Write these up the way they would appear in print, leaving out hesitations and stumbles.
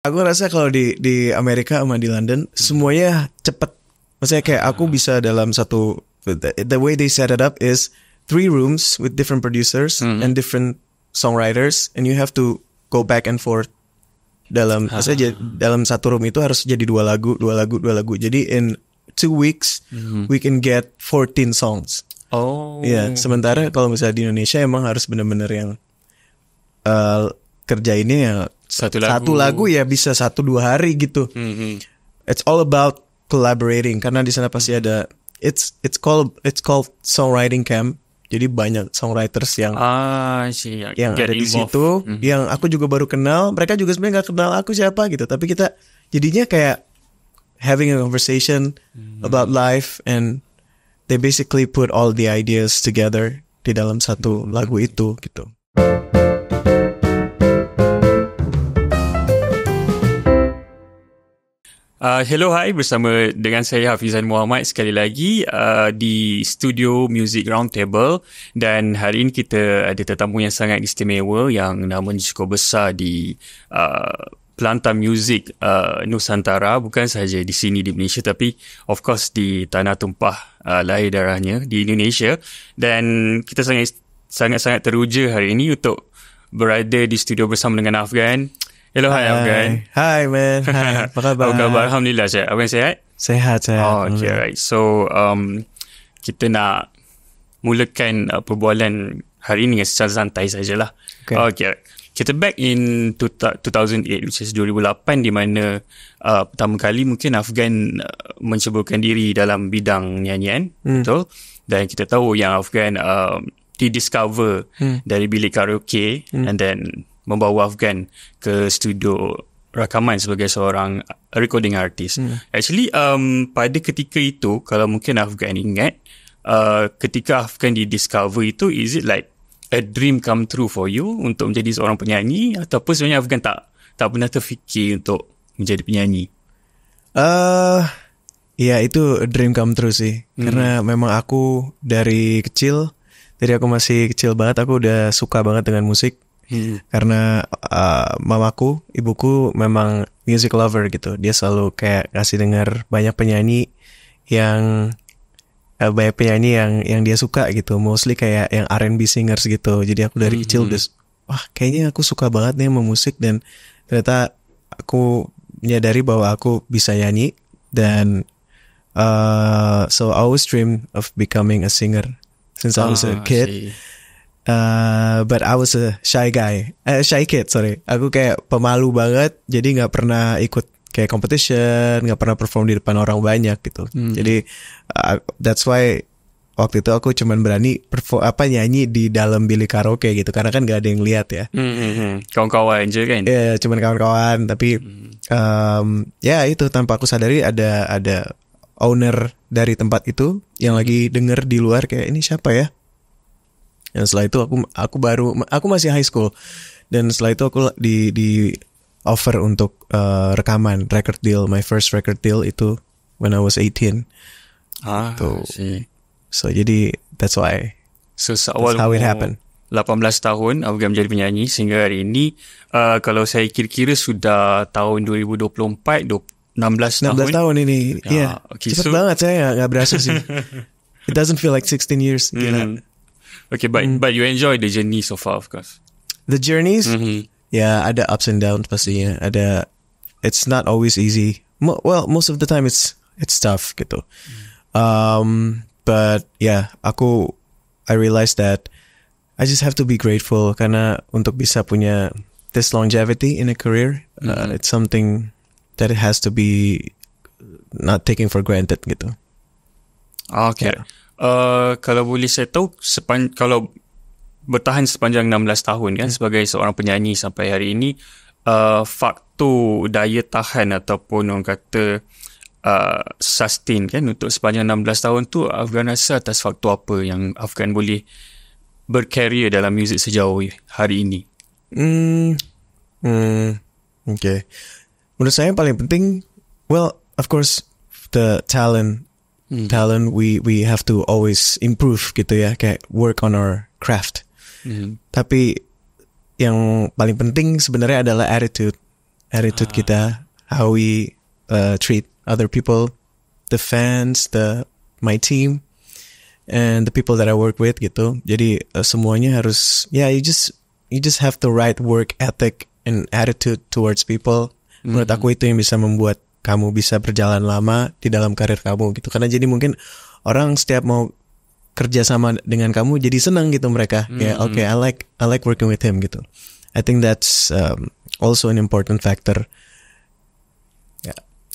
Aku rasa kalau di Amerika sama di London semuanya cepet. Maksudnya kayak aku bisa dalam satu, the way they set it up is 3 rooms with different producers and different songwriters, and you have to go back and forth dalam maksudnya dalam satu room itu harus jadi 2 lagu. Jadi in 2 weeks we can get 14 songs. Oh. Iya, sementara kalau misalnya di Indonesia emang harus benar-benar yang kerjainnya ya satu lagu ya bisa 1-2 hari gitu. It's all about collaborating karena di sana pasti ada it's called songwriting camp. Jadi banyak songwriters yang ada di situ, yang aku juga baru kenal. Mereka juga sebenarnya nggak kenal aku siapa gitu, tapi kita jadinya kayak having a conversation about life, and they basically put all the ideas together di dalam satu lagu itu gitu. Hello, hi, bersama dengan saya Hafizan Muhammad sekali lagi di Studio Music Roundtable, dan hari ini kita ada tetamu yang sangat istimewa yang namanya cukup besar di pelantar muzik Nusantara, bukan sahaja di sini di Malaysia tapi of course di tanah tumpah lahir darahnya di Indonesia, dan kita sangat teruja hari ini untuk berada di studio bersama dengan Afgan. Hello, hi Afgan. Hi man. Hi. Apa khabar? Apa khabar? Alhamdulillah, sihat. Afgan sihat? Sehat. Oh, okay, right. So, kita nak mulakan perbualan hari ini secara santai sajalah. Okay. Kita back in 2008, which is 2008, di mana pertama kali mungkin Afgan menceburkan diri dalam bidang nyanyian, betul? Dan kita tahu yang Afgan didiscover dari bilik karaoke and then membawa Afgan ke studio rakaman sebagai seorang recording artist. Actually, pada ketika itu, kalau mungkin Afgan ingat, ketika Afgan didiscover itu, is it like a dream come true for you untuk menjadi seorang penyanyi, ataupun sebenarnya Afgan tak pernah terfikir untuk menjadi penyanyi? Ya itu a dream come true sih. Karena memang aku dari aku masih kecil banget, aku udah suka banget dengan musik. Karena mamaku, ibuku memang music lover gitu. Dia selalu kayak ngasih dengar banyak penyanyi yang dia suka gitu. Mostly kayak yang R&B singers gitu. Jadi aku dari kecil udah, wah kayaknya aku suka banget nih sama musik, dan ternyata aku menyadari bahwa aku bisa nyanyi, dan so I always dream of becoming a singer since I was a kid. But I was a shy kid. Aku kayak pemalu banget, jadi nggak pernah ikut kayak competition, nggak pernah perform di depan orang banyak gitu. Jadi that's why waktu itu aku cuman berani nyanyi di dalam bilik karaoke gitu, karena kan nggak ada yang lihat ya. Kawan-kawan je kan? Ya, cuman kawan-kawan. Tapi ya itu tanpa aku sadari ada owner dari tempat itu yang lagi denger di luar kayak, ini siapa ya? Dan setelah itu aku masih high school, dan setelah itu aku di offer untuk rekaman record deal. My first record deal itu when I was 18. So jadi that's why. So that's how it happened. 18 tahun Afgan menjadi penyanyi sehingga hari ini. Kalau saya kira-kira sudah tahun 2024, 16 tahun ini. Iya. Okay, cepet banget, saya nggak berasa sih. It doesn't feel like 16 years. Okay, but you enjoy the journey so far, of course. The journeys, ya ada ups and downs pastinya. It's not always easy. Well, most of the time it's tough gitu. But yeah, I realized that I just have to be grateful, karena untuk bisa punya this longevity in a career, it's something that it has to be not taken for granted gitu. Okay. Yeah. Kalau boleh saya tahu, kalau bertahan sepanjang 16 tahun kan sebagai seorang penyanyi sampai hari ini, faktor daya tahan ataupun orang kata sustain kan untuk sepanjang 16 tahun tu, Afgan rasa atas faktor apa yang Afgan boleh berkarier dalam muzik sejauh hari ini? Okay. Menurut saya yang paling penting, well, of course, the talent we have to always improve gitu ya, kayak work on our craft. Tapi yang paling penting sebenarnya adalah attitude. attitude kita, how we treat other people, the fans, my team, and the people that I work with gitu. Jadi semuanya harus, you just have the right work ethic and attitude towards people. Menurut aku itu yang bisa membuat kamu bisa berjalan lama di dalam karir kamu gitu. Karena jadi mungkin orang setiap mau kerja sama dengan kamu jadi senang gitu mereka. Okay, I like working with him gitu. I think that's also an important factor.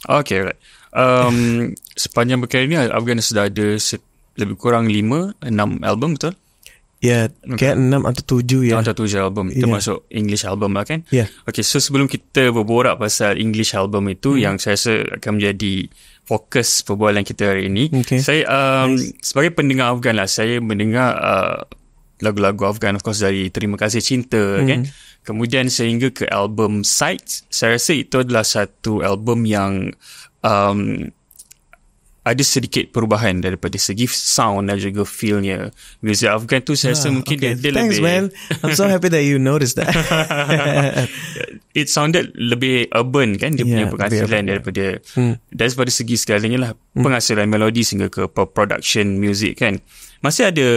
Okay, right. Sepanjang berkarya ni Afgan sudah ada lebih kurang 5-6 album, betul? Ya, kayak 6 atau 7 ya. 6 atau 7 album, termasuk English album lah kan? Ya. Okay, so sebelum kita berborak pasal English album itu, yang saya rasa akan menjadi fokus perbualan kita hari ini, saya sebagai pendengar Afgan lah, saya mendengar lagu-lagu Afgan, of course, dari Terima Kasih Cinta, kan? Kemudian sehingga ke album Sights, saya rasa itu adalah satu album yang ada sedikit perubahan daripada segi sound dan juga feel-nya. Muzik Afgan tu saya rasa mungkin dia Thanks, lebih... man. I'm so happy that you noticed that. It sounded lebih urban kan, dia punya penghasilan daripada daripada segi segalanya lah, penghasilan melodi sehingga ke production music kan. Masih ada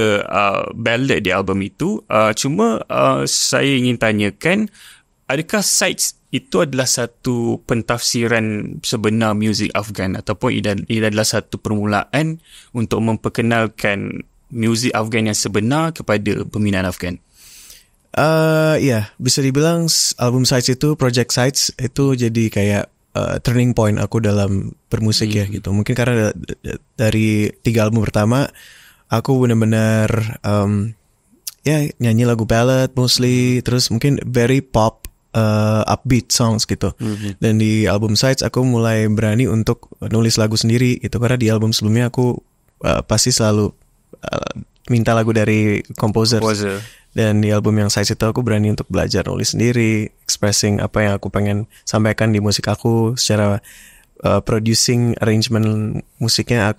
ballad di album itu, cuma saya ingin tanyakan, adakah Sights itu adalah satu pentafsiran sebenar muzik Afgan ataupun ia adalah satu permulaan untuk memperkenalkan muzik Afgan yang sebenar kepada peminat Afgan? Bisa dibilang album Sights itu, Project Sights itu jadi kayak turning point aku dalam bermusik ya gitu. Mungkin karena dari 3 album pertama aku benar-benar nyanyi lagu ballad mostly, terus mungkin very pop, upbeat songs gitu. Dan di album Sights aku mulai berani untuk nulis lagu sendiri gitu, karena di album sebelumnya aku pasti selalu minta lagu dari composer. Dan di album yang Sights itu aku berani untuk belajar nulis sendiri, expressing apa yang aku pengen sampaikan di musik aku secara producing, arrangement musiknya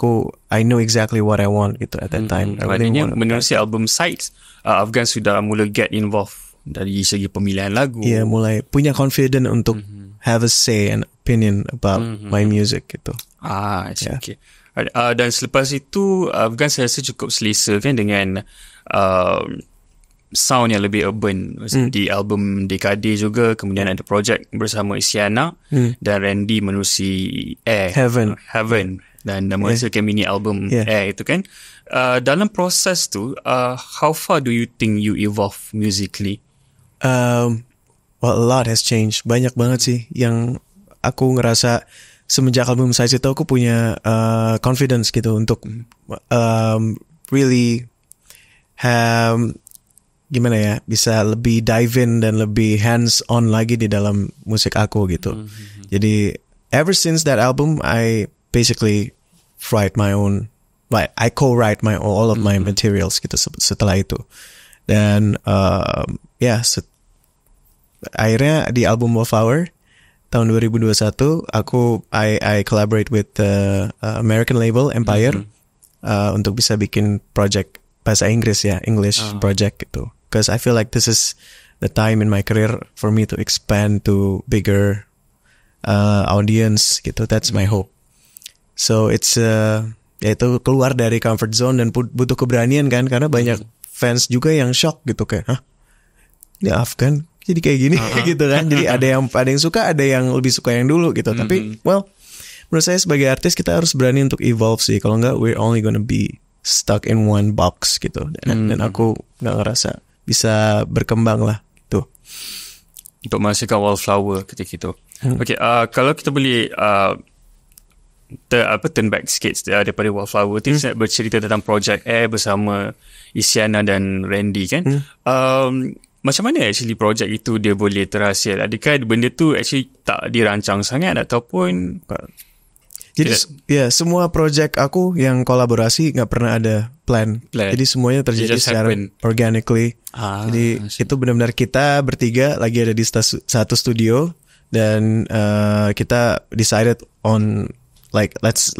I know exactly what I want gitu at that time. Maknanya menerusi album Sights, Afgan sudah mula get involved dari segi pemilihan lagu. Mulai punya confident untuk have a say and opinion about my music gitu. Okay. Dan selepas itu Afgan saya rasa cukup selesa kan dengan sound yang lebih urban. Di album Dekade juga, kemudian ada projek bersama Isyana dan Randy menerusi Heaven dan menghasilkan mini album Air itu kan. Dalam proses tu, how far do you think you evolve musically? Well, a lot has changed. Banyak banget sih yang aku ngerasa semenjak album Sights itu aku punya confidence gitu untuk really gimana ya, bisa lebih dive in dan lebih hands on lagi di dalam musik aku gitu. Jadi ever since that album I basically write my own, I co-write all of my materials gitu setelah itu. Dan akhirnya di album Wallflower tahun 2021 I collaborate with the American label Empire untuk bisa bikin project bahasa Inggris ya, English project gitu. Because I feel like this is the time in my career for me to expand to bigger audience gitu. That's my hope. So it's itu keluar dari comfort zone dan butuh keberanian kan, karena banyak fans juga yang shock gitu kayak, hah, ini Afgan jadi kayak gini gitu kan. Jadi ada yang suka, ada yang lebih suka yang dulu gitu. Tapi menurut saya sebagai artis kita harus berani untuk evolve sih. Kalau enggak we're only gonna be stuck in one box gitu. Dan aku nggak ngerasa bisa berkembang lah gitu. Untuk menghasilkan Wallflower ketika itu. Okay, kalau kita boleh turn back sikit daripada Wallflower, kita bercerita tentang projek Air bersama Isyana dan Randy kan. Macam mana actually projek itu dia boleh terhasil? Adakah benda tu actually tak dirancang sangat ataupun... Jadi semua project aku yang kolaborasi nggak pernah ada plan. Jadi semuanya terjadi secara organically. Jadi itu benar-benar kita bertiga lagi ada di satu studio dan kita decided on like let's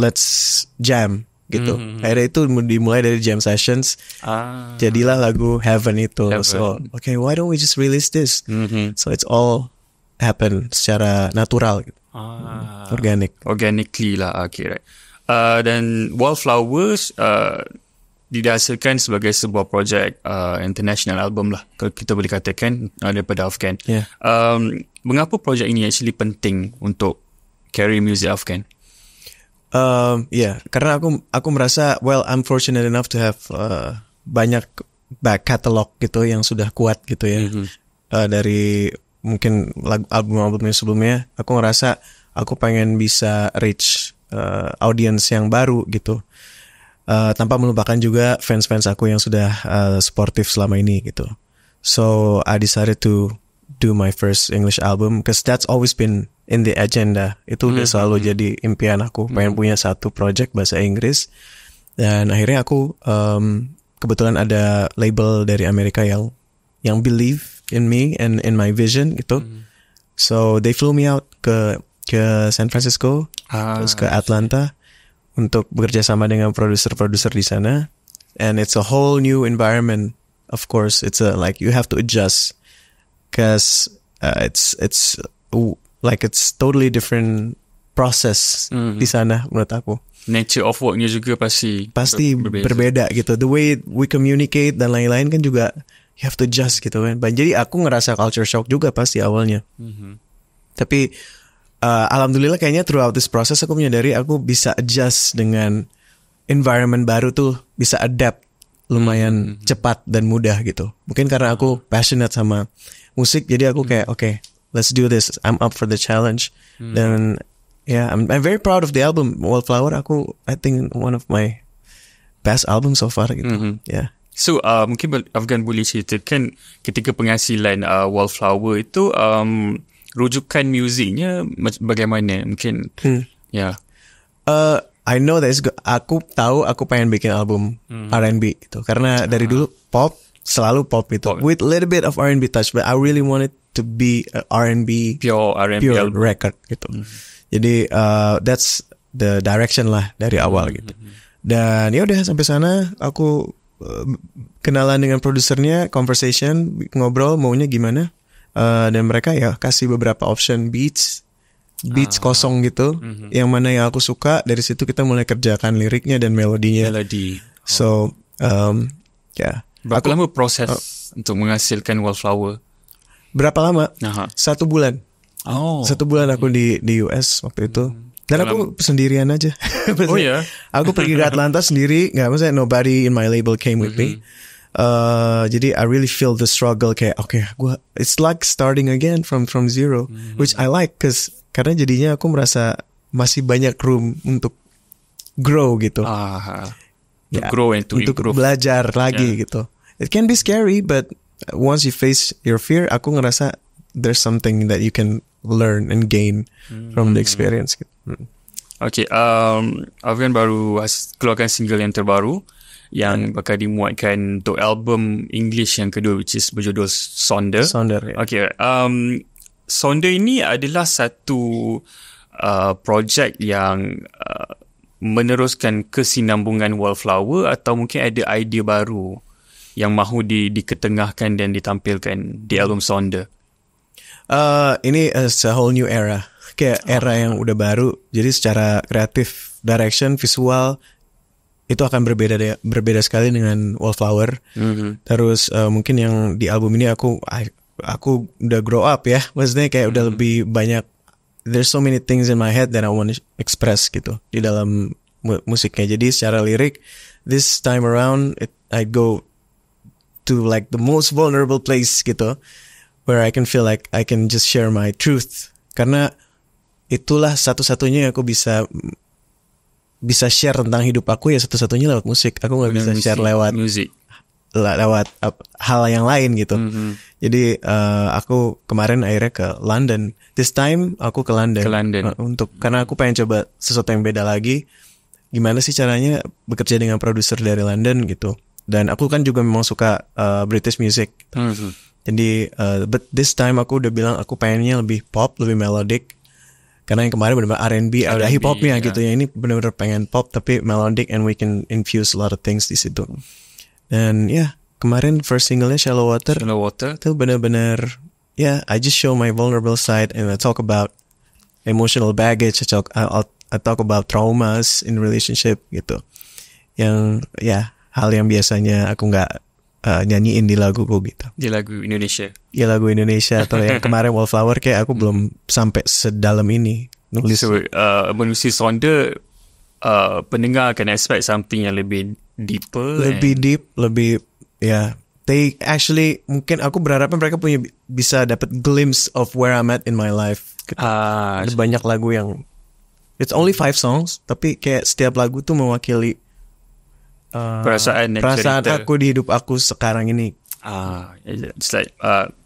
jam gitu. Akhirnya itu dimulai dari jam sessions. Jadilah lagu Heaven itu. So okay, why don't we just release this? So it's all happen secara natural gitu. Organically lah. Okay, right. Dan Wallflowers dihasilkan sebagai sebuah projek international album lah, kalau kita boleh katakan, daripada Afghan. Mengapa projek ini actually penting untuk carry music Afghan? Karena aku merasa, well, I'm fortunate enough to have banyak back catalog gitu yang sudah kuat gitu ya. Dari mungkin album-albumnya sebelumnya, aku ngerasa aku pengen bisa reach audience yang baru gitu, tanpa melupakan juga fans-fans aku yang sudah supportive selama ini gitu. So I decided to do my first English album because that's always been in the agenda. Itu udah selalu jadi impian aku, pengen punya satu project bahasa Inggris. Dan akhirnya aku kebetulan ada label dari Amerika yang believe in me and in my vision gitu. So they flew me out ke San Francisco, terus ke Atlanta untuk bekerja sama dengan produser-produser di sana. And it's a whole new environment. Of course, it's like you have to adjust because it's totally different process di sana menurut aku. Nature of worknya juga pasti berbeda gitu. The way we communicate dan lain-lain kan juga you have to adjust gitu kan. Jadi aku ngerasa culture shock juga pasti awalnya. Tapi alhamdulillah kayaknya throughout this process aku menyadari aku bisa adjust dengan environment baru tuh, bisa adapt lumayan cepat dan mudah gitu. Mungkin karena aku passionate sama musik, jadi aku kayak okay, let's do this. I'm up for the challenge. Dan I'm very proud of the album Wallflower. I think one of my best albums so far gitu. So mungkin Afghan boleh ceritakan ketika penghasilan Wallflower itu rujukan musiknya bagaimana mungkin? I know that aku tahu aku pengen bikin album R&B gitu karena dari dulu selalu pop itu with a little bit of R&B touch, but I really want it to be a R&B pure record gitu. Jadi that's the direction lah dari awal gitu. Dan ya udah sampai sana aku kenalan dengan produsernya, conversation, ngobrol maunya gimana. Dan mereka ya kasih beberapa option beats kosong gitu, yang mana yang aku suka, dari situ kita mulai kerjakan liriknya dan melodinya. So berapa lama proses untuk menghasilkan Wallflower? Berapa lama? 1 bulan. 1 bulan aku di US waktu itu. Dan aku sendirian aja. Aku pergi ke Atlanta sendiri, nggak maksudnya nobody in my label came with me. Jadi I really feel the struggle kayak it's like starting again from zero, which I like karena jadinya aku merasa masih banyak room untuk grow gitu. Grow and to untuk improve. Belajar lagi gitu. It can be scary, but once you face your fear, aku ngerasa there's something that you can learn and gain from the experience gitu. Okay, Afghan baru keluarkan single yang terbaru yang bakal dimuatkan untuk album English yang kedua, which is berjudul Sonder. Okay, Sonder ini adalah satu projek yang meneruskan kesinambungan Wallflower, atau mungkin ada idea baru yang mahu diketengahkan dan ditampilkan di album Sonder? Ini a whole new era, kayak era yang udah baru. Jadi secara kreatif, direction, visual itu akan berbeda sekali dengan Wallflower. Terus mungkin yang di album ini aku udah grow up ya, maksudnya kayak udah lebih banyak. There's so many things in my head that I want to express gitu di dalam musiknya. Jadi secara lirik, this time around I go to like the most vulnerable place gitu, where I can feel like I can just share my truth. Karena itulah satu-satunya aku bisa share tentang hidup aku, ya satu-satunya lewat musik. Aku nggak bisa share lewat hal yang lain gitu. Jadi aku kemarin akhirnya ke London. This time aku ke London. Karena aku pengen coba sesuatu yang beda lagi. Gimana sih caranya bekerja dengan produser dari London gitu. Dan aku kan juga memang suka British music. Jadi but this time aku udah bilang aku pengennya lebih pop, lebih melodic. Karena yang kemarin benar-benar R&B, ada hip hopnya gitu ya. Ini benar-benar pengen pop tapi melodic, and we can infuse a lot of things di situ. Dan kemarin first singlenya Shallow Water itu benar-benar I just show my vulnerable side and I talk about emotional baggage. I talk about traumas in relationship gitu. Yang hal yang biasanya aku nggak nyanyiin di laguku gitu. Di lagu Indonesia. Ya lagu Indonesia atau yang kemarin Wallflower kayak aku belum sampai sedalam ini nulis. So menulis sonda pendengar akan expect something yang lebih deeper. Lebih deep, lebih they actually mungkin aku berharapnya mereka bisa dapat glimpse of where I'm at in my life. Gitu. Ada banyak lagu yang it's only 5 songs tapi kayak setiap lagu tuh mewakili perasaan aku di hidup aku sekarang ini. It's like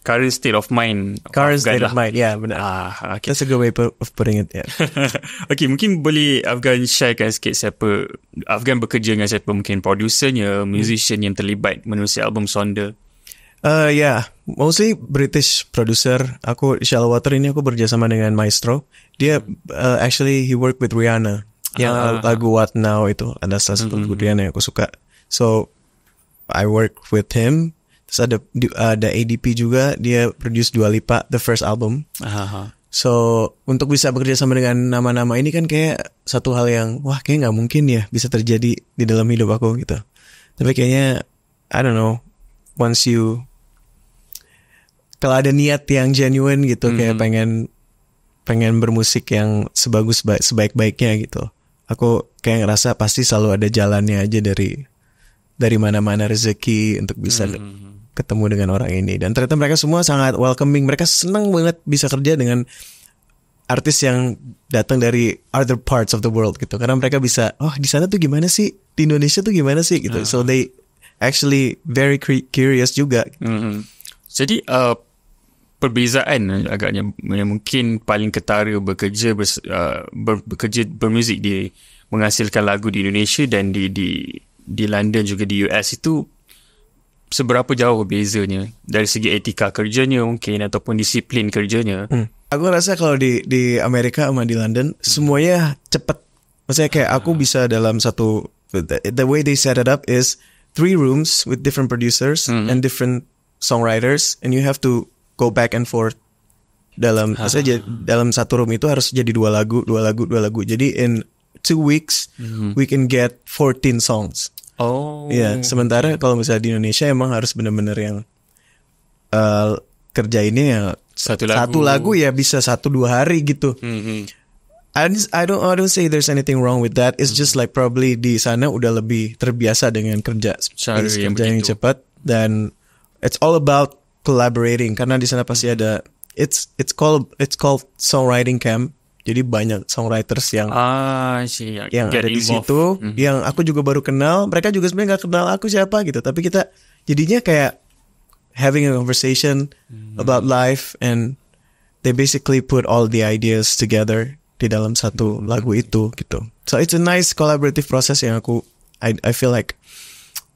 current state of mind. Current state of mind, benar. Okay. That's a good way of putting it. Okay, mungkin boleh Afgan sharekan sikit siapa Afgan bekerja dengan siapa, mungkin producernya, musician yang terlibat menulis album Sonda. Mostly British producer. Aku Shallow Water ini aku bekerjasama dengan Maestro. Dia actually he worked with Rihanna. Yang lagu What Now itu ada salah satu lagu Rihanna yang aku suka. So I work with him. Terus ada ADP juga, dia produce Dua Lipa the first album. So untuk bisa bekerja sama dengan nama-nama ini kan kayak satu hal yang kayak nggak mungkin ya bisa terjadi di dalam hidup aku gitu. Tapi kayaknya I don't know, once you kalau ada niat yang genuine gitu, kayak pengen bermusik yang sebaik-baiknya gitu. Aku kayak ngerasa pasti selalu ada jalannya aja dari mana-mana rezeki untuk bisa ketemu dengan orang ini. Dan ternyata mereka semua sangat welcoming. Mereka senang banget bisa kerja dengan artis yang datang dari other parts of the world gitu. Karena mereka bisa, di sana tuh gimana sih? Di Indonesia tuh gimana sih? Gitu. So they actually very curious juga. Jadi perbezaan agaknya mungkin paling ketara bekerja bermuzik di menghasilkan lagu di Indonesia dan di London juga di US itu seberapa jauh bezanya dari segi etika kerjanya mungkin ataupun disiplin kerjanya. Aku rasa kalau di Amerika sama di London semuanya cepat. Maksudnya kayak aku bisa dalam satu, the way they set it up is 3 rooms with different producers and different songwriters, and you have to go back and forth dalam dalam satu room itu harus jadi 2 lagu. Jadi in 2 weeks we can get 14 songs. Sementara kalau misalnya di Indonesia emang harus benar-benar yang kerja ini ya satu lagu ya bisa 1-2 hari gitu. I don't say there's anything wrong with that. It's just like probably di sana udah lebih terbiasa dengan kerja yang cepat, dan it's all about collaborating karena di sana pasti ada it's called songwriting camp. Jadi banyak songwriters yang ada di situ, yang aku juga baru kenal. Mereka juga sebenarnya nggak kenal aku siapa gitu, tapi kita jadinya kayak having a conversation about life, and they basically put all the ideas together di dalam satu lagu itu gitu. So it's a nice collaborative process yang I feel like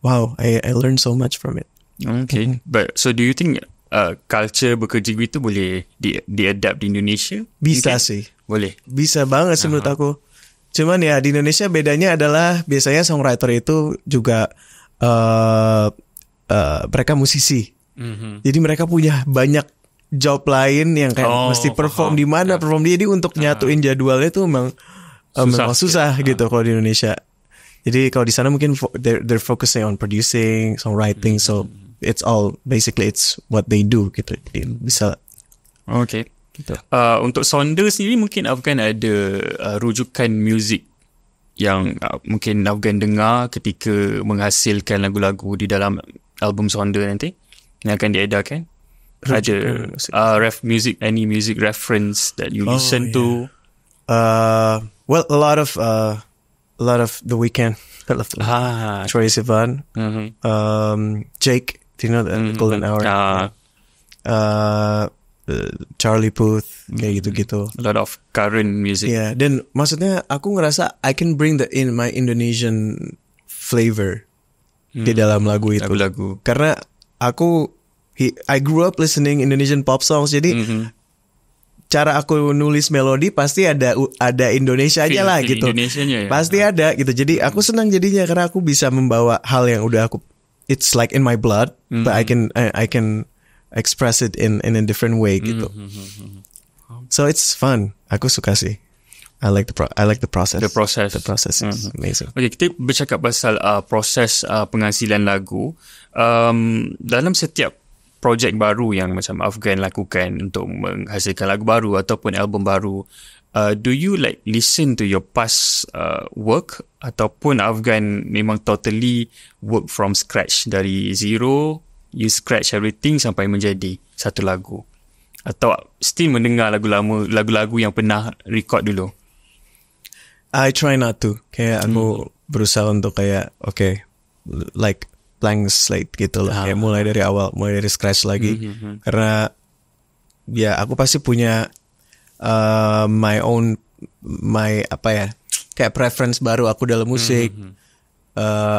wow, I learned so much from it. Okay, but so do you think culture bekerja gitu boleh di-adapt di Indonesia? Bisa sih. Boleh. Bisa banget sih menurut aku. Cuman ya di Indonesia bedanya adalah biasanya songwriter itu juga mereka musisi. Jadi mereka punya banyak job lain yang kayak mesti perform di mana, perform jadi untuk nyatuin jadwalnya itu memang susah gitu kalau di Indonesia. Jadi kalau di sana mungkin they're focusing on producing, songwriting, so it's all basically it's what they do gitu. Jadi bisa. Okay. Gitu. Untuk Sonda sendiri mungkin Afgan ada rujukan muzik yang mungkin Afgan dengar ketika menghasilkan lagu-lagu di dalam album Sonda nanti yang akan diedarkan. Ada any music reference that you listen to? Well, a lot of The Weeknd. I love Troye Sivan, Jake. Do you know the Golden Hour? Charlie Puth, kayak gitu-gitu. A lot of current music. Yeah, dan maksudnya aku ngerasa I can bring my Indonesian flavor di dalam lagu itu. Lagu-lagu. Karena I grew up listening Indonesian pop songs, jadi cara aku nulis melodi pasti ada Indonesia aja lah gitu. Indonesianya ya. Pasti ada gitu. Jadi aku senang jadinya karena aku bisa membawa hal yang udah it's like in my blood, but I can express it in a different way gitu. So it's fun. Aku suka sih. I like the process. The process. The process is amazing. Okay, kita bercakap pasal proses penghasilan lagu. Dalam setiap projek baru yang macam Afgan lakukan untuk menghasilkan lagu baru ataupun album baru, do you like listen to your past work ataupun Afgan memang totally work from scratch dari zero, you scratch everything sampai menjadi satu lagu, atau still mendengar lagu-lagu yang pernah record dulu? I try not to. Kayak aku berusaha untuk kayak like blank slate gitu lah. Kayak mulai dari awal, mulai dari scratch lagi. Karena ya aku pasti punya kayak preference baru aku dalam musik.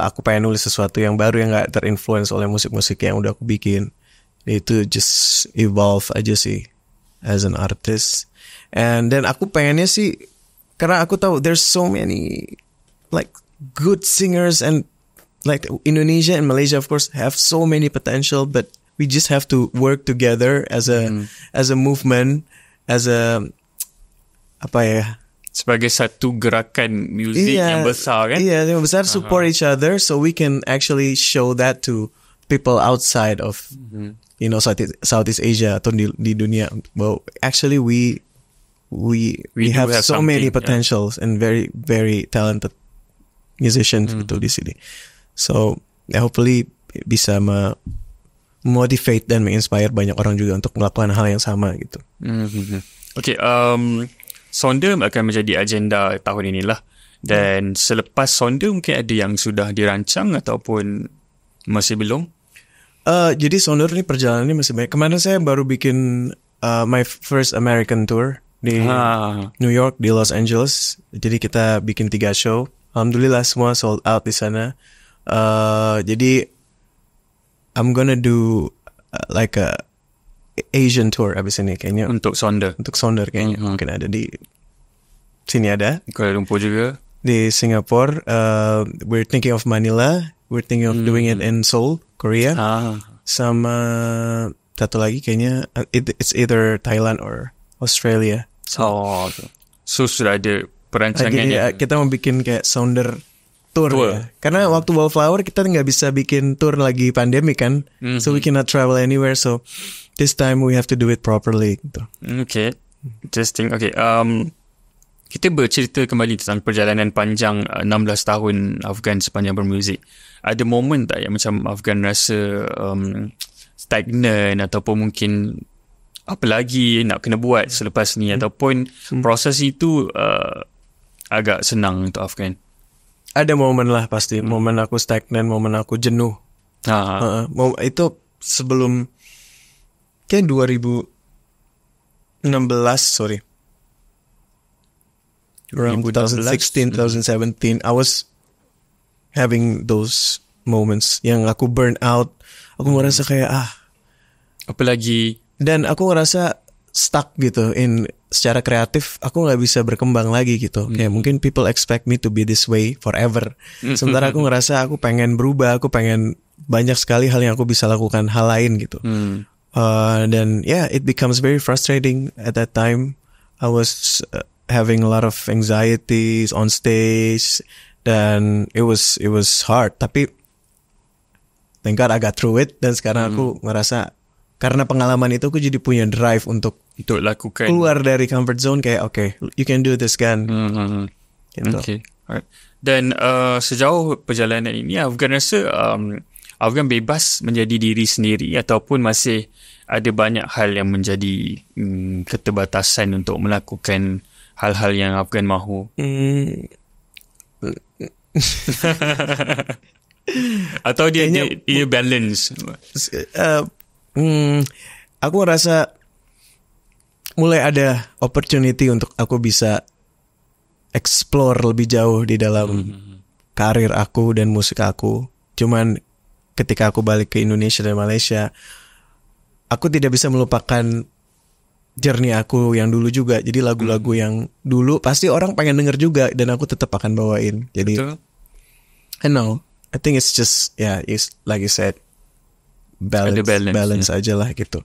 Aku pengen nulis sesuatu yang baru yang gak terinfluence oleh musik-musik yang udah aku bikin. Itu just evolve aja sih as an artist. And then aku pengennya sih, karena aku tahu there's so many like good singers, and like Indonesia and Malaysia of course have so many potential, but we just have to work together as a movement, as a sebagai satu gerakan muzik yang besar kan? Iya, yang besar, support each other so we can actually show that to people outside of Southeast Asia atau di dunia. Well, actually we have so many potentials and very very talented musicians gitu di sini. So hopefully bisa motivate dan menginspire banyak orang juga untuk melakukan hal yang sama gitu. Okay, Sonda akan menjadi agenda tahun inilah, dan selepas Sonda mungkin ada yang sudah dirancang ataupun masih belum? Jadi Sonda ini perjalanannya masih banyak. Kemarin saya baru bikin my first American tour di New York, di Los Angeles. Jadi kita bikin 3 show. Alhamdulillah semua sold out di sana. Jadi I'm gonna do like a Asian tour abis ini kayaknya. Untuk Sonda kayaknya. Mungkin ada di sini, ada Kuala Lumpur juga, di Singapore. We're thinking of Manila. We're thinking of doing it in Seoul, Korea. Sama satu lagi kayaknya it's either Thailand or Australia. So sudah ada perancangannya. Jadi kita mau bikin kayak Sounder tour. Ya. Karena waktu Wallflower kita nggak bisa bikin tour lagi pandemi kan, so we cannot travel anywhere. So this time we have to do it properly. Gitu. Okay, interesting. Okay, kita bercerita kembali tentang perjalanan panjang 16 tahun Afgan sepanjang bermuzik. Ada momen tak yang macam Afgan rasa stagnan ataupun mungkin apa lagi nak kena buat selepas ni, ataupun proses itu agak senang untuk Afgan? Ada momen lah pasti. Momen aku stagnan, momen aku jenuh. Itu sebelum kayak 2016, sorry. Around 2016, 2017, I was having those moments yang aku burn out. Aku ngerasa kayak apalagi, dan aku ngerasa stuck gitu secara kreatif. Aku nggak bisa berkembang lagi gitu. Kayak mungkin people expect me to be this way forever. Sementara aku ngerasa aku pengen berubah. Aku pengen banyak sekali hal yang aku bisa lakukan, hal lain gitu. Dan it becomes very frustrating at that time. I was having a lot of anxieties on stage, dan it was hard. Tapi thank God I got through it. Dan sekarang aku ngerasa karena pengalaman itu aku jadi punya drive untuk lakukan, keluar dari comfort zone. Kayak you can do this kan. Gitu. Okay, alright. Dan sejauh perjalanan ini, Afgan rasa Afgan bebas menjadi diri sendiri ataupun masih ada banyak hal yang menjadi keterbatasan untuk melakukan hal-hal yang Afgan mahu? Atau dia balance? Aku rasa mulai ada opportunity untuk aku bisa explore lebih jauh di dalam karir aku dan musik aku. Cuman ketika aku balik ke Indonesia dan Malaysia, aku tidak bisa melupakan journey aku yang dulu juga. Jadi lagu-lagu yang dulu pasti orang pengen denger juga, dan aku tetap akan bawain. Jadi I think it's just it's like you said, balance aja lah gitu.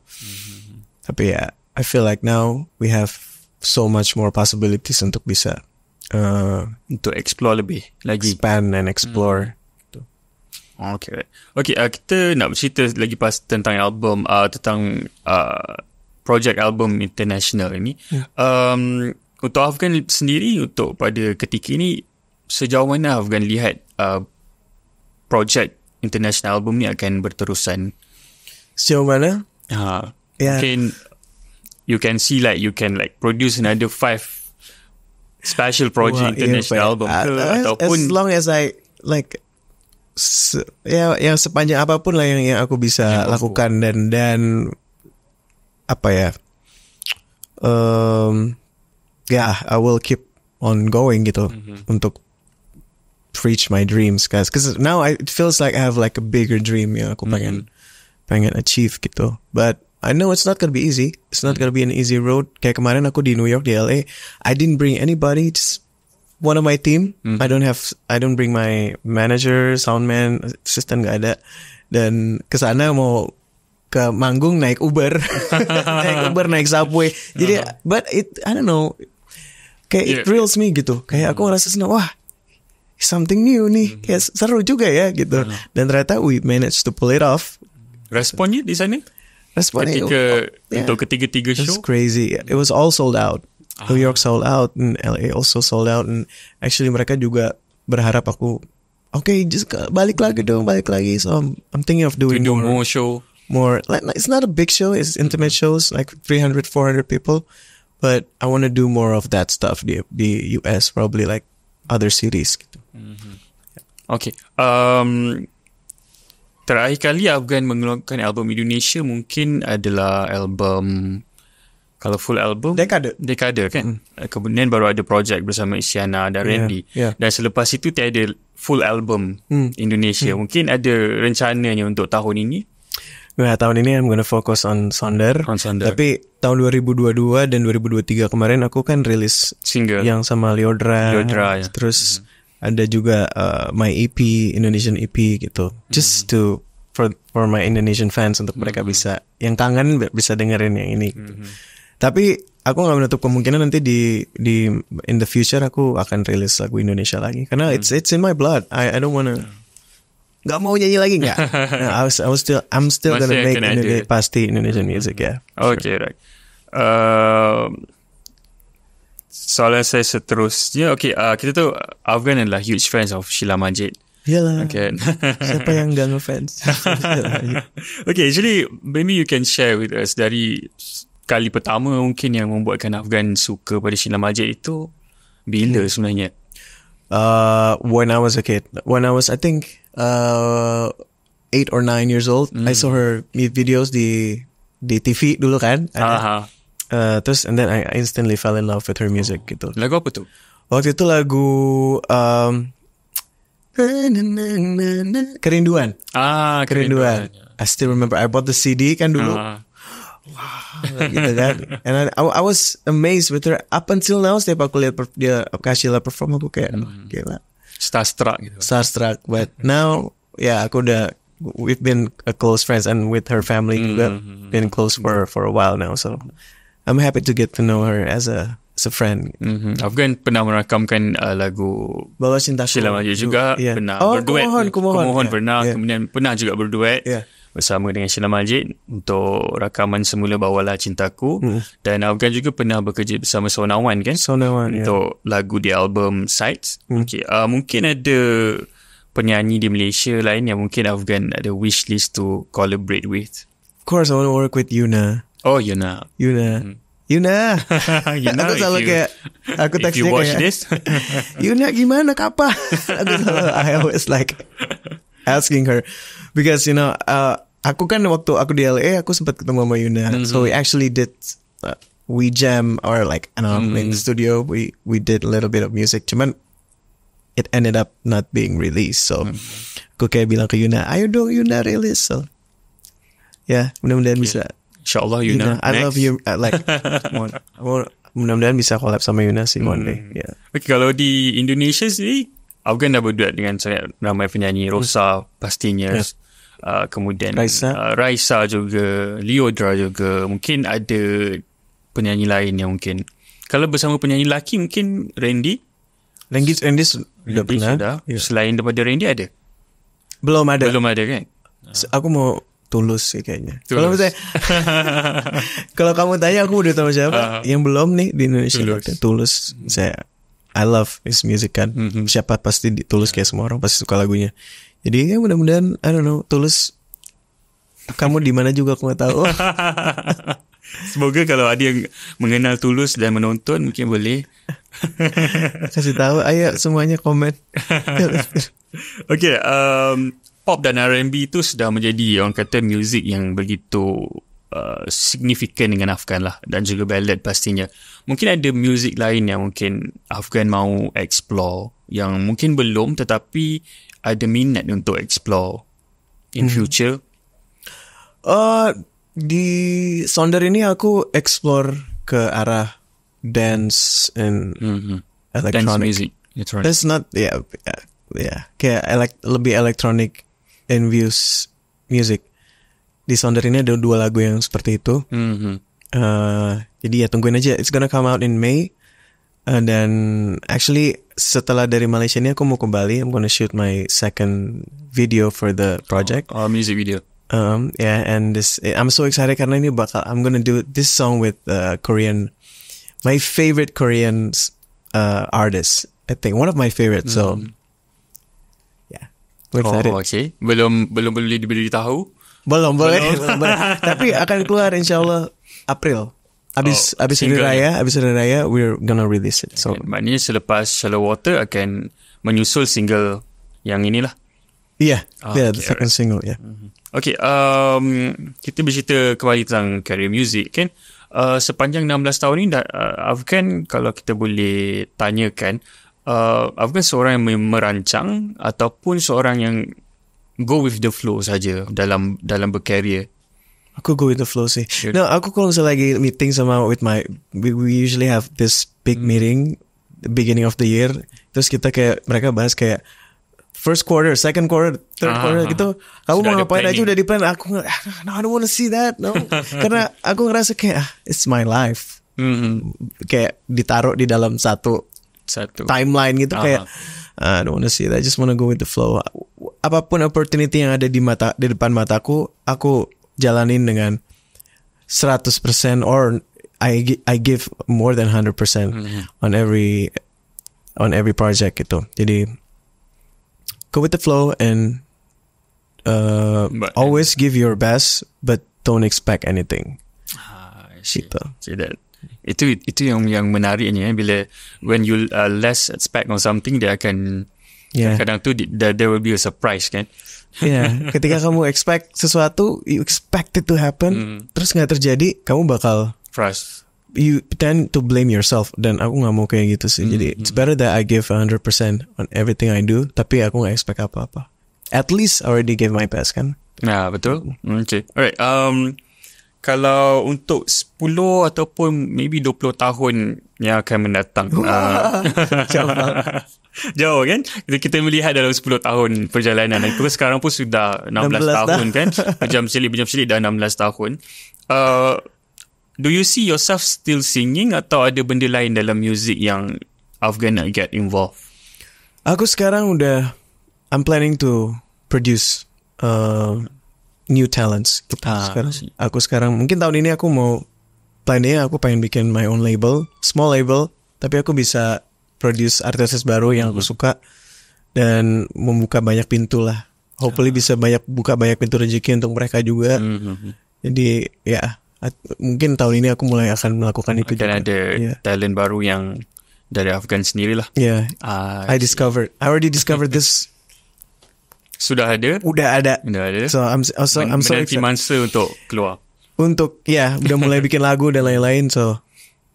Tapi ya, I feel like now we have so much more possibilities untuk bisa untuk explore lebih lagi, expand and explore. Okay, kita nak bercerita lagi tentang album, tentang project album international ini. Untuk Afgan sendiri, untuk pada ketika ini, sejauh mana Afgan lihat project international album ni akan berterusan? Sejauh mana? Mungkin you can see like you can like produce another 5 special project international album ke, ataupun as long as I like yang sepanjang apapun lah yang aku bisa lakukan dan apa ya, I will keep on going gitu untuk reach my dreams, guys. Because now it feels like I have like a bigger dream yang aku pengen achieve gitu. But I know it's not gonna be easy. It's not gonna be an easy road. Kayak kemarin aku di New York, di LA, I didn't bring anybody, just one of my team. I don't bring my manager, soundman, assistant, gak ada. Dan kesana mau ke manggung naik Uber, naik subway. Jadi, but I don't know. Kayak it thrills me gitu. Kayak aku ngerasa senang, wah, something new nih. Kayak seru juga ya gitu. Dan ternyata we managed to pull it off. Responnya di sana? Responnya untuk ketiga-tiga show? It's crazy. It was all sold out. New York sold out, and LA also sold out. And actually mereka juga berharap aku, just balik lagi. So I'm thinking of doing more show. More, like, it's not a big show. It's intimate shows, like 300, 400 people. But I want to do more of that stuff di US, probably like other cities gitu. Okay. Terakhir kali Afgan mengeluarkan album Indonesia mungkin adalah album, kalau full album Dekade kan. Kemudian baru ada project bersama Isyana dan Randy. Dan selepas itu tiada full album Indonesia. Mungkin ada rencananya untuk tahun ini? Nah, tahun ini I'm gonna focus on Sonder. Tapi tahun 2022 dan 2023 kemarin aku kan rilis single yang sama Liodra ya. Terus ada juga my EP, Indonesian EP gitu. Just for my Indonesian fans, untuk mereka bisa, yang kangen bisa dengerin yang ini gitu. Tapi aku gak menutup kemungkinan nanti di in the future aku akan rilis lagu Indonesia lagi. Karena it's in my blood. I don't wanna, gak mau nyanyi lagi gak? Nah, I'm still gonna make pasti Indonesian music ya. Okay, right. Soalan saya seterusnya, kita tahu Afgan adalah huge fans of Sheila Majid. Yalah. Okay. Siapa yang gak ngefans? Okay, actually maybe you can share with us dari kali pertama mungkin yang membuatkan Afgan suka pada Sheila Majid itu bila sebenarnya? When I was a kid, when I was I think 8 or 9 years old, I saw her videos di TV dulu kan. Terus and then I instantly fell in love with her music gitu. Lagu apa tuh? Waktu itu lagu Kerinduan. Kerinduan. I still remember I bought the CD kan dulu. Wow, gitu kan. And I was amazed with her up until now. Setiap aku lihat dia Sheila perform, aku kayak gila. Starstruck gitu. But now we've been close friends, and with her family juga been close for a while now. So I'm happy to get to know her as a friend. Afgan pernah merakamkan lagu Bawa Cintaku Sheila Majid juga, pernah berduet. Kumohon pernah, kemudian pernah juga berduet bersama dengan Sheila Majid untuk rakaman semula Bawalah Cintaku. Dan Afgan juga pernah bekerja bersama Sonawan kan? Untuk lagu di album Sights. Mungkin ada penyanyi di Malaysia lain yang mungkin Afgan ada wish list to collaborate with. Of course, I want to work with Yuna. Oh, Yuna. Aku selalu kayak, aku text dia kayak, this? Yuna gimana, kapan? I always like asking her because aku kan waktu aku di LA aku sempat ketemu sama Yuna. So we actually did we jam or like in the studio we did a little bit of music. Cuman it ended up not being released. So aku kayak bilang ke Yuna, ayo dong Yuna release. So mudah-mudahan bisa. InsyaAllah Yuna. I love you. Mudah-mudahan bisa collab sama Yuna sih one day. Okay, kalau di Indonesia sendiri, Afgan dah berduet dengan sangat ramai penyanyi. Rosa pastinya. kemudian Raisa. Raisa juga, Leodra juga. Mungkin ada penyanyi lain yang mungkin. Kalau bersama penyanyi lelaki mungkin Randy sudah pernah. sudah. Ya. Selain daripada Randy ada? Belum ada. Belum ada kan? Aku mau Tulus sih kayaknya. Tulus. Kalau misalnya, kalau kamu tanya aku udah tahu siapa. Yang belum nih di Indonesia. Tulus. I love his music kan. Siapa pasti Tulus kayak semua orang pasti suka lagunya. Jadi ya mudah-mudahan I don't know, Tulus kamu di mana juga aku nggak tahu. Semoga kalau ada yang mengenal Tulus dan menonton mungkin boleh kasih tahu. Ayo semuanya komen. Okay, pop dan R&B itu sudah menjadi orang kata music yang begitu signifikan dengan Afgan lah, dan juga ballad pastinya. Mungkin ada music lain yang mungkin Afgan mau explore yang mungkin belum tetapi ada minat untuk explore in future. Di Sonder ini aku explore ke arah dance and electronic. Dance music. Electronic. That's not kayak lebih electronic infused music. Di Sonder ini ada 2 lagu yang seperti itu. Jadi ya tungguin aja. It's gonna come out in May. Dan actually setelah dari Malaysia ini aku mau ke Bali. I'm gonna shoot my second video for the project. Music video. And I'm so excited karena ini I'm gonna do this song with Korean, my favorite Korean artist. I think one of my favorites. So yeah, we're excited. Okay. Belum boleh diberitahu. Belum boleh. Tapi akan keluar insyaallah April. Abis Hari Raya we're gonna release it. So maknanya selepas Shallow Water akan menyusul single yang inilah. The second single. Okay, kita bercerita kembali tentang career music kan. Sepanjang 16 tahun ni Afgan, kalau kita boleh tanyakan, Afgan seorang yang merancang ataupun seorang yang go with the flow saja dalam berkarya? Aku go with the flow sih. No, aku kalau misalnya lagi meeting sama we usually have this big meeting the beginning of the year. Terus kita mereka bahas kayak first quarter, second quarter, third quarter gitu. Kamu mau ngapain aja udah di plan. Aku no, I don't want to see that. No. Karena aku ngerasa kayak it's my life. Kayak ditaruh di dalam satu timeline gitu. Kayak I don't want to see that. I just want to go with the flow. Apapun opportunity yang ada di depan mataku, aku jalanin dengan 100% or I give more than 100% on every project gitu. Jadi go with the flow and always give your best, but don't expect anything. Gitu. Itu yang menariknya, bila when you less expect on something, dia akan kadang tu there will be a surprise kan. Ketika kamu expect sesuatu, you expect it to happen, terus nggak terjadi, kamu bakal you tend to blame yourself. Dan aku nggak mau kayak gitu sih. Jadi it's better that I give 100% on everything I do, tapi aku nggak expect apa-apa. At least I already gave my best kan. Nah, betul. Okay. Alright. Kalau untuk 10 ataupun maybe 20 tahun yang akan mendatang, jauh kan? Kita melihat dalam 10 tahun perjalanan. Terus sekarang pun sudah 16 tahun kan? Berjam selit dah 16 tahun. Do you see yourself still singing atau ada benda lain dalam music yang Afgan nak get involved? Aku sekarang I'm planning to produce new talents. Aku sekarang mungkin tahun ini aku mau plannya aku pengen bikin my own label, small label, tapi aku bisa produce artis baru yang aku suka dan membuka banyak pintu lah. Hopefully bisa buka banyak pintu rezeki untuk mereka juga. Jadi mungkin tahun ini aku mulai akan melakukan itu. Dan ada talent baru yang dari Afgan sendiri lah. I already discovered this. Sudah ada? Udah ada. So I'm so excited. Masa untuk keluar. Udah mulai bikin lagu dan lain-lain. So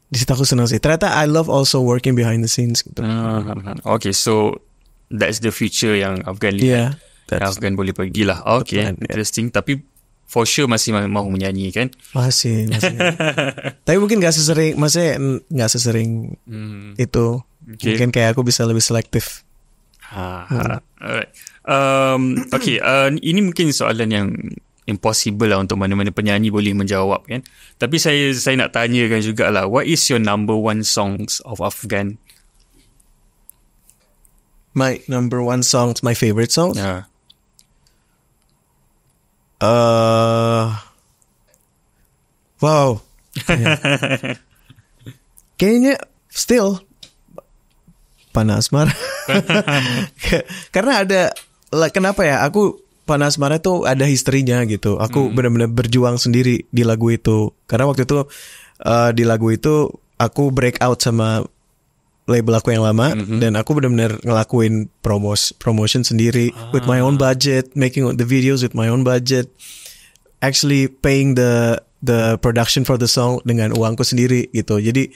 di situ aku senang sih. Ternyata I love also working behind the scenes gitu. Okay, so that's the future yang Afgan lihat. Afgan boleh pergilah. Okay, interesting. Tapi for sure masih mahu menyanyi kan? Masih. Tapi mungkin gak sesering itu. Okay. Mungkin kayak aku bisa lebih selektif. Alright. Okay, ini mungkin soalan yang impossible lah untuk mana-mana penyanyi boleh menjawab kan. Tapi saya nak tanyakan jugalah, what is your number one songs of Afghan? My number one songs, my favorite songs? Yeah. Wow. Kayaknya still Panas Asmara. Karena ada, kenapa ya, aku Panas Asmara tuh ada historinya gitu. Aku benar-benar berjuang sendiri di lagu itu. Karena waktu itu di lagu itu aku break out sama label aku yang lama, dan aku benar-benar ngelakuin promotion sendiri with my own budget, making the videos with my own budget, actually paying the production for the song dengan uangku sendiri gitu. Jadi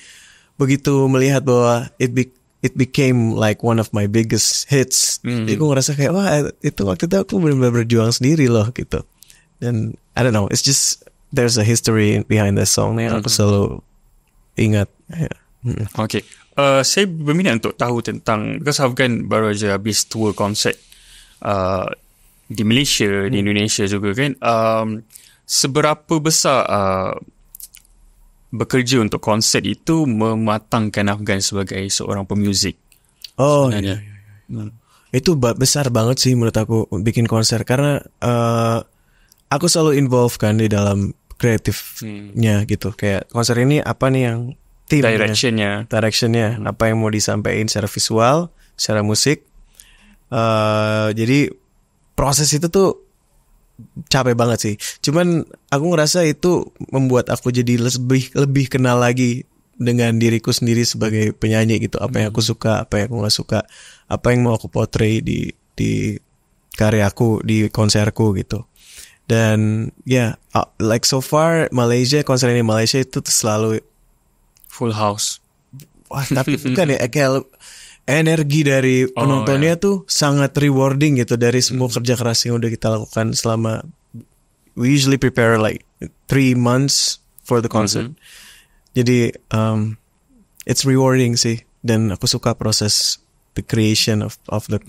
begitu melihat bahwa it became like one of my biggest hits, jadi aku ngerasa kayak wah, itu waktu itu aku benar-benar berjuang sendiri loh gitu. Dan I don't know, it's just there's a history behind the song yang aku selalu ingat. Okay. Saya berminat untuk tahu tentang, because Afghan baru aja habis tour konsert di Malaysia, di Indonesia juga kan. Seberapa besar bekerja untuk konsert itu mematangkan Afghan sebagai seorang pemuzik? Oh iya. Itu besar banget sih menurut aku bikin konser, karena aku selalu involve kan di dalam kreatifnya gitu. Kayak konser ini apa nih yang directionnya, apa yang mau disampaikan secara visual, secara musik. Jadi proses itu tuh capek banget sih. Cuman aku ngerasa itu membuat aku jadi lebih kenal lagi dengan diriku sendiri sebagai penyanyi gitu. Apa yang aku suka, apa yang aku nggak suka, apa yang mau aku portray di karyaku, di konserku gitu. Dan like so far konser ini Malaysia itu tuh selalu full house. Wah, tapi bukan ya, kayak energi dari penontonnya tuh sangat rewarding gitu, dari semua kerja keras yang udah kita lakukan selama, we usually prepare like 3 months for the concert. Jadi it's rewarding sih, dan aku suka proses the creation of the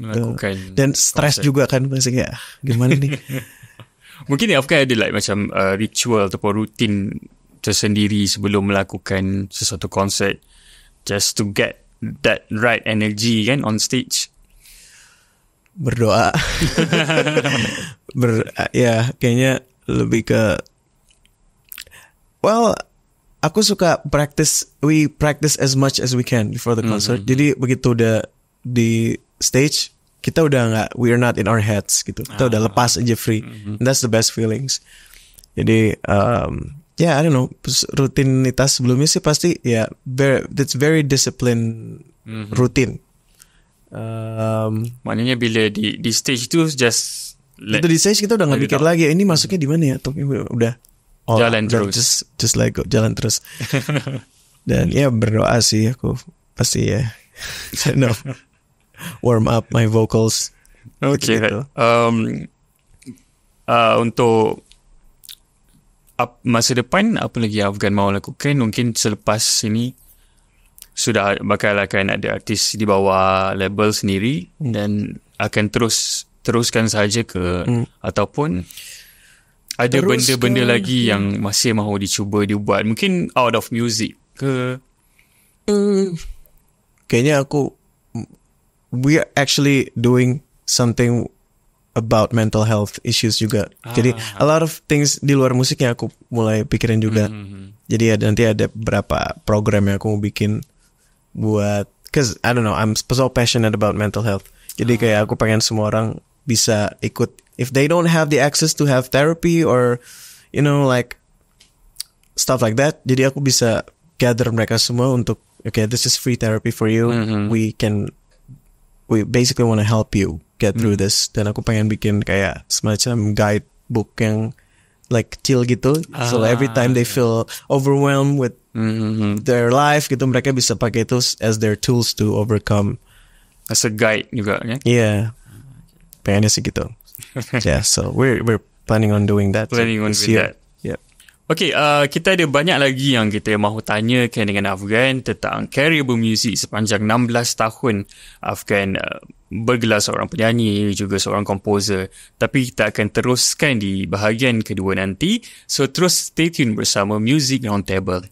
dan stress juga kan, pasti kayak gimana nih. Mungkin Afghan ada like macam ritual ataupun rutin tersendiri sebelum melakukan sesuatu konsert, just to get that right energy kan on stage. Berdoa. Ya kayaknya lebih ke, well, aku suka we practice as much as we can before the concert. Jadi begitu udah di stage, kita udah we're not in our heads gitu. Kita udah lepas aja free. And that's the best feelings. Jadi I don't know, rutinitas sebelumnya sih pasti that's very disciplined rutin. Maknanya bila di stage tu just itu di stage kita udah nggak mikir lagi ini masuknya di mana ya, atau udah jalan terus, just like jalan terus. Dan berdoa sih aku pasti warm up my vocals. Okay, gitu. Untuk masa depan, apa lagi Afghan mau lakukan? Mungkin selepas ini sudah akan ada artis di bawah label sendiri, dan akan teruskan saja ke ataupun ada benda-benda lagi yang masih mahu dicuba dibuat, mungkin out of music ke? Kayaknya we are actually doing something about mental health issues juga. Jadi a lot of things di luar musik yang aku mulai pikirin juga. Jadi nanti ada beberapa program yang aku mau bikin buat, cause I don't know, I'm so passionate about mental health. Jadi kayak aku pengen semua orang bisa ikut, if they don't have the access to have therapy or like stuff like that. Jadi aku bisa gather mereka semua untuk, okay, this is free therapy for you. We basically want to help you get through this. Dan aku pengen bikin kayak semacam guidebook yang like kecil gitu. So every time they feel overwhelmed with their life gitu, mereka bisa pakai itu as their tools to overcome. As a guide juga kan? Yeah. Pengennya sih gitu. So we're planning on doing that. Planning on doing that. Yeah. Okay, kita ada banyak lagi yang kita mahu tanyakan dengan Afghan tentang career bermuzik sepanjang 16 tahun Afghan bergelar seorang penyanyi, juga seorang komposer. Tapi kita akan teruskan di bahagian kedua nanti. So terus stay tune bersama Music Roundtable.